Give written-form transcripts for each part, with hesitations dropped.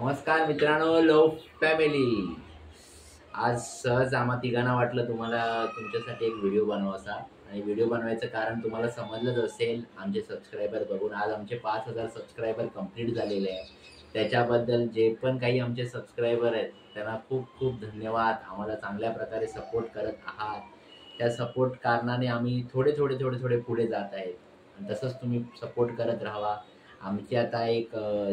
नमस्कार मित्रांनो, लव फॅमिली. आज सहज आम्हा तिघांना वाटलं तुम्हाला तुमच्यासाठी एक व्हिडिओ बनवायचा आणि व्हिडिओ बनवायचं कारण तुम्हाला समजलंच असेल आमचे सबस्क्रायबर बघून. आज आमचे 5,000 सबस्क्रायबर कंप्लीट झालेले आहे. त्याच्याबद्दल जे पण काही आमचे सबस्क्रायबर आहेत त्यांना खूप खूप धन्यवाद. आम्हाला चांगल्या प्रकारे सपोर्ट करत आहात. त्या सपोर्ट कारणाने आम्ही थोडे पुढे जात आहेत आणि तसंच तुम्ही सपोर्ट करत राहावा. आमची आता एक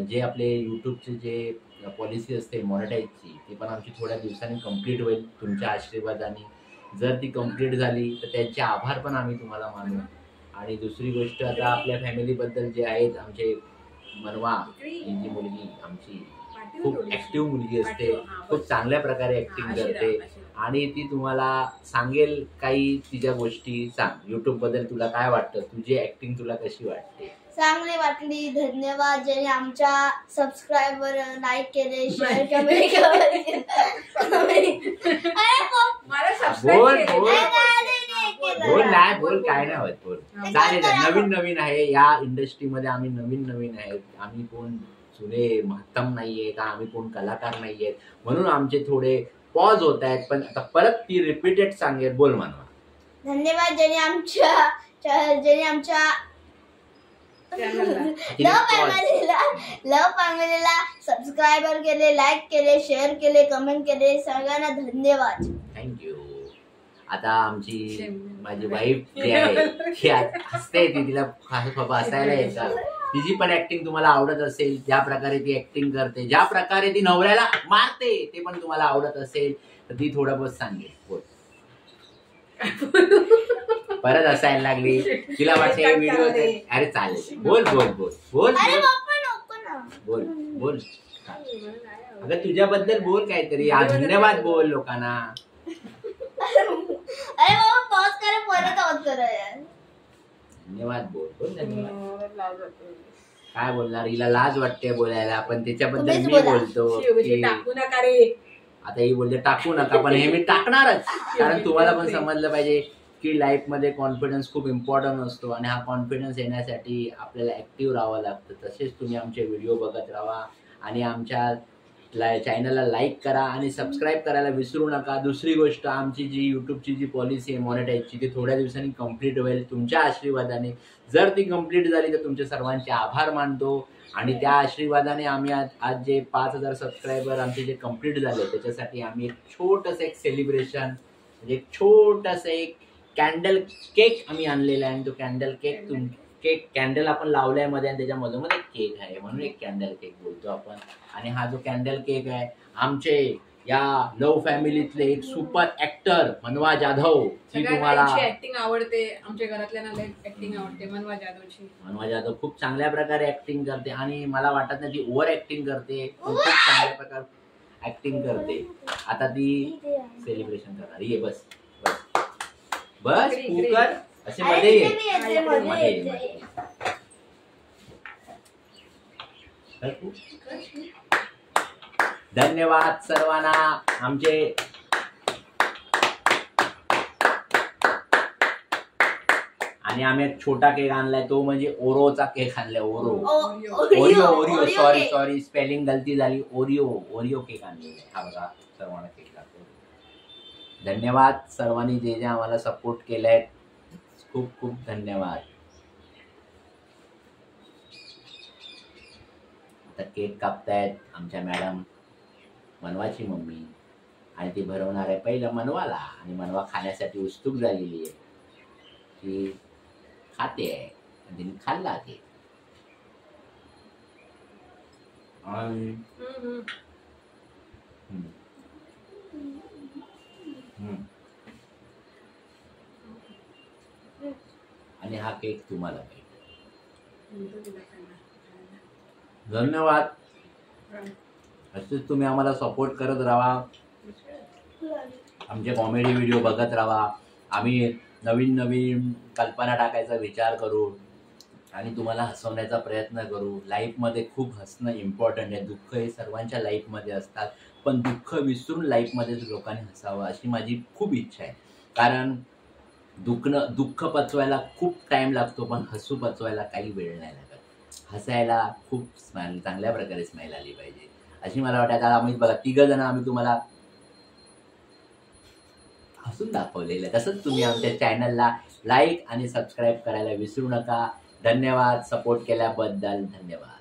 जे आपले यूट्यूबचे जे पॉलिसी असते मॉनिटाईजची ती पण आमची थोड्या दिवसांनी कंप्लीट होईल तुमच्या आशीर्वादाने. जर ती कंप्लीट झाली तर त्यांचे आभार पण आम्ही तुम्हाला मानू. आणि दुसरी गोष्ट, आता आपल्या फॅमिलीबद्दल जे आहेत, आमचे मनवा ही जी मुलगी आमची खूप ॲक्टिव्ह मुलगी असते, खूप चांगल्या प्रकारे ॲक्टिंग करते आणि ती तुम्हाला सांगेल काही तिच्या गोष्टी. सांग, यूट्यूबबद्दल तुला काय वाटतं, तुझी ॲक्टिंग तुला कशी वाटते? चांगली वाटली. धन्यवाद ज्याने आमच्या सबस्क्रायबर लाईक केले, शेअर कमेंट केले. बोल काय नाही होत, बोल. चालेल, नवीन आहे या इंडस्ट्रीमध्ये. आम्ही नवीन आहेत. आम्ही कोण जुने महत्तम नाहीये का, आम्ही कोण कलाकार नाहीयेत, म्हणून आमचे थोडे पॉज होत आहेत. पण आता परत ती रिपीटेड सांगेल. बोल म्हणवा. धन्यवाद ज्याने आमच्या लव फॅमिलीला सबस्क्रायबर केले, लाईक केले, शेअर केले, कमेंट केले. सगळ्यांना धन्यवाद. थँक्यू. आता आमची माझी वाईफ जी आहे ती हसते, तिला हसायला येतं. तिची पण ऍक्टिंग तुम्हाला आवडत असेल, ज्या प्रकारे ती ऍक्टिंग करते, ज्या प्रकारे ती नवऱ्याला मारते, ते पण तुम्हाला आवडत असेल तर ती थोडं बहुत सांगेल. बोल. परत हसायला लागली. तिला वाटते व्हिडिओ. अरे चालेल, बोल बोल बोल बोल बोल बोल. अगं तुझ्याबद्दल बोल काहीतरी. धन्यवाद बोल लोकांना. अरे बाबा पॉज करा, परत ऑन करा यार. धन्यवाद बोल बोल. धन्यवाद. काय बोलणार, हिला लाज वाटते बोलायला, पण त्याच्याबद्दल मी बोलतो. टाकू नका रे. आता ही बोलते टाकू नका, पण हे मी टाकणारच. कारण तुम्हाला पण समजलं पाहिजे की लाईफमध्ये कॉन्फिडन्स खूप इम्पॉर्टंट असतो आणि हा कॉन्फिडन्स येण्यासाठी आपल्याला ॲक्टिव्ह राहावं लागतं. तसेच तुम्ही आमचे व्हिडिओ बघत राहा आणि आमच्या चॅनलला लाईक करा आणि सबस्क्राईब करायला विसरू नका. दुसरी गोष्ट, आमची जी यूट्यूबची जी पॉलिसी आहे मॉनिटाईजची, ती थोड्या दिवसांनी कंप्लीट होईल तुमच्या आशीर्वादाने. जर ती कंप्लीट झाली तर तुमचे सर्वांचे आभार मानतो आणि त्या आशीर्वादाने आम्ही आज जे 5,000 सबस्क्रायबर आमचे जे कंप्लीट झाले त्याच्यासाठी आम्ही एक छोटंसं एक सेलिब्रेशन, म्हणजे एक छोटंसं एक कॅन्डल केक आम्ही आणलेला आहे. आणि तो कॅन्डल केक कॅन्डल आपण लावलाय मध्ये आणि त्याच्यामध्ये मध्ये केक आहे, म्हणून एक कॅन्डल केक बोलतो आपण. आणि हा जो कॅन्डल केक आहे, आमचे या लव फॅमिलीतले एक सुपर ऍक्टर मनवा जाधव, ती तुम्हाला ऍक्टिंग आवडते. आमच्या घरातल्यांना ऍक्टिंग आवडते मनवा जाधवची. मनवा जाधव खूप चांगल्या प्रकारे ऍक्टिंग करते आणि मला वाटत नाही ती ओव्हर ऍक्टिंग करते, खूप चांगल्या प्रकारे ऍक्टिंग करते. आता ती सेलिब्रेशन करणार. ये बस बस बस कुकर असे मध्ये ये. धन्यवाद सर्वांना. आमचे आणि आम्ही एक छोटा केक आणलाय, तो म्हणजे ओरोचा केक आणलाय. ओरिओ सॉरी स्पेलिंग गलती झाली. ओरिओ केक आणलेला आहे. हा बघा, सर्वांना केक लागतो. धन्यवाद सर्वांनी जे आम्हाला सपोर्ट केलाय, खूप खूप धन्यवाद. आता केक कापतायत आमच्या मॅडम, मनवाची मम्मी, आणि ती भरवणार आहे पहिलं मनवाला. आणि मनवा खाण्यासाठी उत्सुक झालेली आहे, ती खाते आहे आणि तिने खाल्ला केक. आणि हा केक तुम्हाला पाहिजे. धन्यवाद. असेच तुम्ही आम्हाला सपोर्ट करत राहा, आमचे कॉमेडी व्हिडिओ बघत राहा. आम्ही नवीन कल्पना टाकायचा विचार करू आणि तुम्हाला हसवण्याचा प्रयत्न करू. लाईफमध्ये खूप हसणं इम्पॉर्टंट आहे. दुःख हे सर्वांच्या लाईफमध्ये असतात, पण दुःख विसरून लाईफमध्ये लोकांनी हसावं अशी माझी खूप इच्छा आहे. कारण दुःख पचवायला खूप टाइम लागतो, पण हसू पचवायला काही वेळ नाही लागत. हसायला खूप चांगल्या प्रकारे स्माईल आली पाहिजे. अशी मला वाटतं. आता आम्ही बघा 3 जण आम्ही तुम्हाला हसून दाखवलेलं. तसंच तुम्ही आमच्या चॅनलला लाईक आणि सबस्क्राईब करायला विसरू नका. धन्यवाद. सपोर्ट केल्याबद्दल धन्यवाद.